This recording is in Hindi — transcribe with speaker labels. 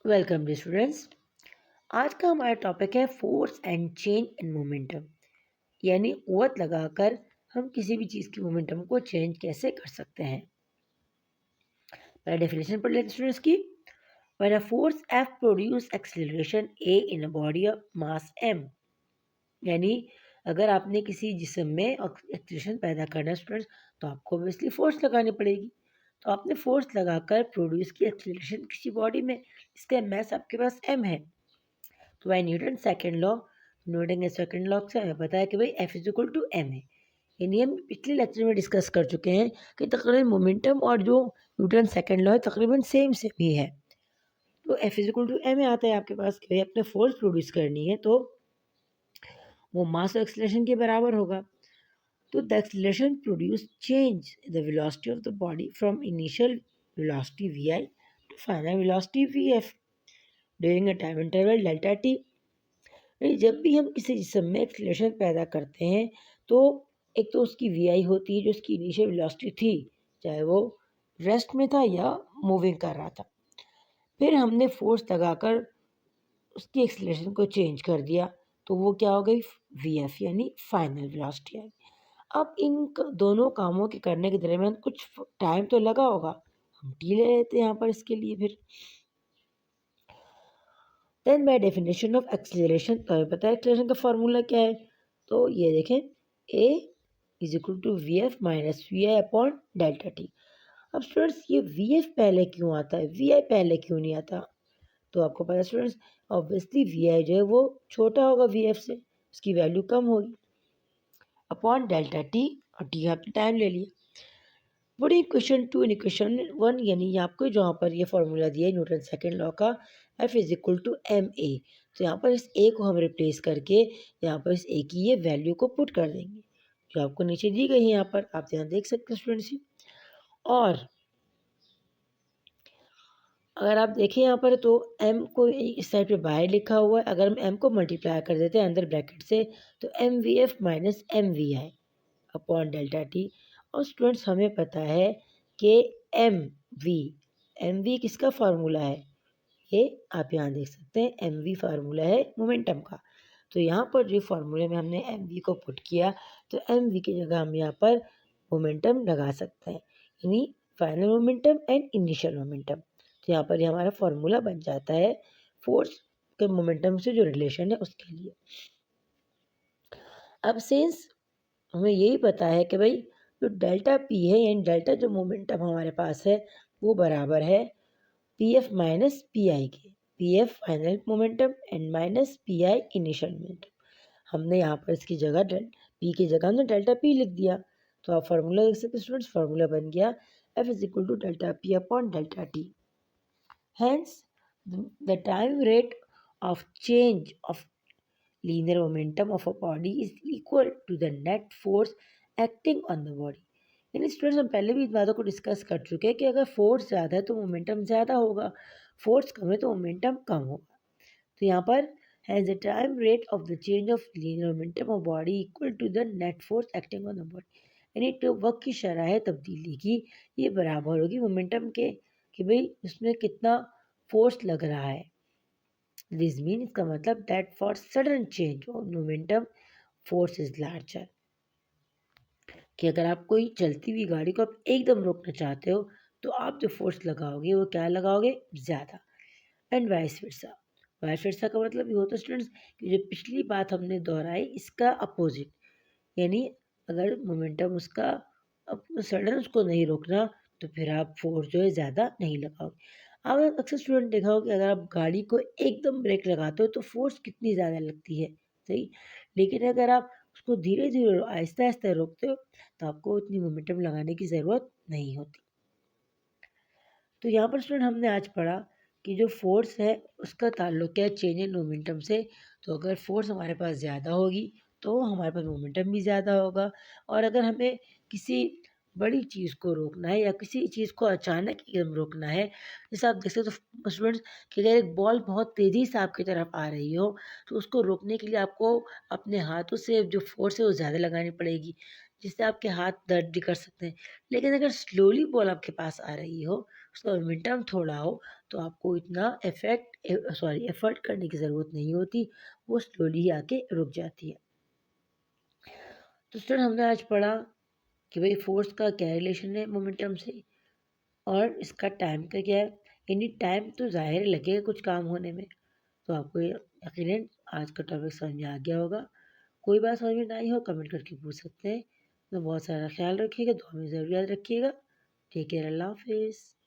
Speaker 1: Welcome day students. आज का हमारा टॉपिक है force and change in momentum, यानी कुवत लगाकर हम किसी भी चीज़ की मोमेंटम को चेंज कैसे कर सकते हैं। पहले डेफिनेशन पढ़ लेते हैं स्टूडेंट्स की। When a force F produce acceleration A in a body of mass M, यानी अगर आपने किसी जिस्म में एक्सेलरेशन पैदा करना है स्टूडेंट्स, तो आपको ऑब्वियसली फोर्स लगानी पड़ेगी। तो आपने फोर्स लगाकर प्रोड्यूस की एक्सेलरेशन किसी बॉडी में, इसका मास आपके पास एम है। तो बाय न्यूटन के सेकंड लॉ से हमें पता है कि भाई F is equal to M है। यानी हम पिछले लेक्चर में डिस्कस कर चुके हैं कि तकरीबन मोमेंटम और जो न्यूटन सेकंड लॉ है तकरीबन सेम सेम ही है। तो F is equal to M में आता है आपके पास कि भाई अपने फोर्स प्रोड्यूस करनी है तो वो मास एक्सेलरेशन के बराबर होगा। तो the acceleration produce change the velocity of the body from initial velocity V I to final velocity V F during a time interval delta T. जब भी हम किसी जिस्म में एक्सीलरेशन पैदा करते हैं तो एक तो उसकी वी आई होती है जो उसकी इनिशियल वेलोसिटी थी, चाहे वो रेस्ट में था या मूविंग कर रहा था। फिर हमने फोर्स लगाकर उसकी एक्सीलरेशन को चेंज कर दिया तो वो क्या हो गई, वी एफ यानी फाइनल वेलोसिटी आई। अब इन दोनों कामों के करने के दरमियान कुछ टाइम तो लगा होगा, हम टी ले लेते हैं यहाँ पर इसके लिए। फिर then by definition of acceleration, तो हमें पता है एक्सेलरेशन का फॉर्मूला क्या है। तो ये देखें, A is equal to V F minus V I upon delta T. अब स्टूडेंट्स ये वी एफ पहले क्यों आता है, वी आई पहले क्यों नहीं आता? तो आपको पता है स्टूडेंट्स, ऑब्वियसली वी आई जो है वो छोटा होगा वी एफ से, उसकी वैल्यू कम होगी, अपॉन डेल्टा टी, और टी आपने टाइम ले लिया। बड़ी equation two in equation one, यानी आपको जहाँ पर ये फॉर्मूला दिया है न्यूटन सेकेंड लॉ का, F is equal to M A. तो यहाँ पर इस ए को हम रिप्लेस करके यहाँ पर इस ए की ये वैल्यू को पुट कर देंगे जो आपको नीचे दी गई है। यहाँ पर आप यहाँ देख सकते हैं स्टूडेंट्स। और अगर आप देखें यहाँ पर तो m को इस साइड पे बाहर लिखा हुआ है, अगर हम m को मल्टीप्लाई कर देते हैं अंदर ब्रैकेट से तो M V F minus M V I upon delta T. और स्टूडेंट्स हमें पता है कि एम वी किसका फार्मूला है, ये आप यहाँ देख सकते हैं, एम वी फार्मूला है मोमेंटम का। तो यहाँ पर जो फार्मूले में हमने एम वी को पुट किया तो एम वी की जगह हम यहाँ पर मोमेंटम लगा सकते हैं, यानी final momentum and initial momentum. तो यहाँ पर ये हमारा फार्मूला बन जाता है फोर्स के मोमेंटम से जो रिलेशन है उसके लिए। अब सिंस हमें यही पता है कि भाई जो डेल्टा पी है यानी डेल्टा जो मोमेंटम हमारे पास है वो बराबर है P F minus P I के, P F final momentum and minus P I initial momentum. हमने यहाँ पर इसकी जगह पी की जगह हमने डेल्टा पी लिख दिया। तो आप फार्मूला देख सकते हैं स्टूडेंट्स, फार्मूला बन गया F is equal to delta P upon delta T. Hence the time rate of change of linear momentum of a body is equal to the net force acting on the body। यानी स्टूडेंट्स हम पहले भी इस बातों को डिस्कस कर चुके हैं कि अगर फोर्स ज़्यादा है तो मोमेंटम ज़्यादा होगा, फोर्स कम है तो मोमेंटम कम होगा। तो यहाँ पर has the time rate of the change of linear momentum of body equal to the net force acting on the body, यानी जो वक्त की शरह है तब्दीली की ये बराबर होगी मोमेंटम के कि भाई उसमें कितना फोर्स लग रहा है। दिस मीन इसका मतलब that for sudden change of momentum force is larger, कि अगर आप कोई चलती हुई गाड़ी को आप एकदम रोकना चाहते हो तो आप जो फोर्स लगाओगे वो क्या लगाओगे, ज़्यादा। And vice versa, vice versa का मतलब ये होता है स्टूडेंट्स कि जो पिछली बात हमने दोहराई इसका अपोजिट, यानी अगर मोमेंटम उसका सडन उसको नहीं रोकना तो फिर आप फोर्स जो है ज़्यादा नहीं लगाओगे। आपने अक्सर स्टूडेंट देखा हो कि अगर आप गाड़ी को एकदम ब्रेक लगाते हो तो फोर्स कितनी ज़्यादा लगती है, सही। लेकिन अगर आप उसको धीरे धीरे आहिस्ता आहिस्ता रोकते हो तो आपको उतनी मोमेंटम लगाने की ज़रूरत नहीं होती। तो यहाँ पर स्टूडेंट हमने आज पढ़ा कि जो फोर्स है उसका ताल्लुक है चेंज इन मोमेंटम से। तो अगर फोर्स हमारे पास ज़्यादा होगी तो हमारे पास मोमेंटम भी ज़्यादा होगा। और अगर हमें किसी बड़ी चीज़ को रोकना है या किसी चीज़ को अचानक एकदम रोकना है, जैसे आप देख सकते हो तो स्टूडेंट्स कि अगर एक बॉल बहुत तेज़ी से आपकी तरफ आ रही हो तो उसको रोकने के लिए आपको अपने हाथों से जो फोर्स है वो ज़्यादा लगानी पड़ेगी, जिससे आपके हाथ दर्द भी कर सकते हैं। लेकिन अगर स्लोली बॉल आपके पास आ रही हो उसका मोमेंटम थोड़ा हो तो आपको इतना एफर्ट करने की ज़रूरत नहीं होती, वो स्लोली ही आके रुक जाती है। तो स्टूडेंट हमने आज पढ़ा कि भाई फोर्स का क्या रिलेशन है मोमेंटम से और इसका टाइम का क्या है। यानी टाइम तो ज़ाहिर लगेगा कुछ काम होने में। तो आपको ये यकीनन आज का टॉपिक समझ में आ गया होगा। कोई बात समझ में ना आई हो कमेंट करके पूछ सकते हैं। तो बहुत सारा ख्याल रखिएगा, दुआ में ज़रूर याद रखिएगा। टेक केयर, अल्लाह हाफ़िज़।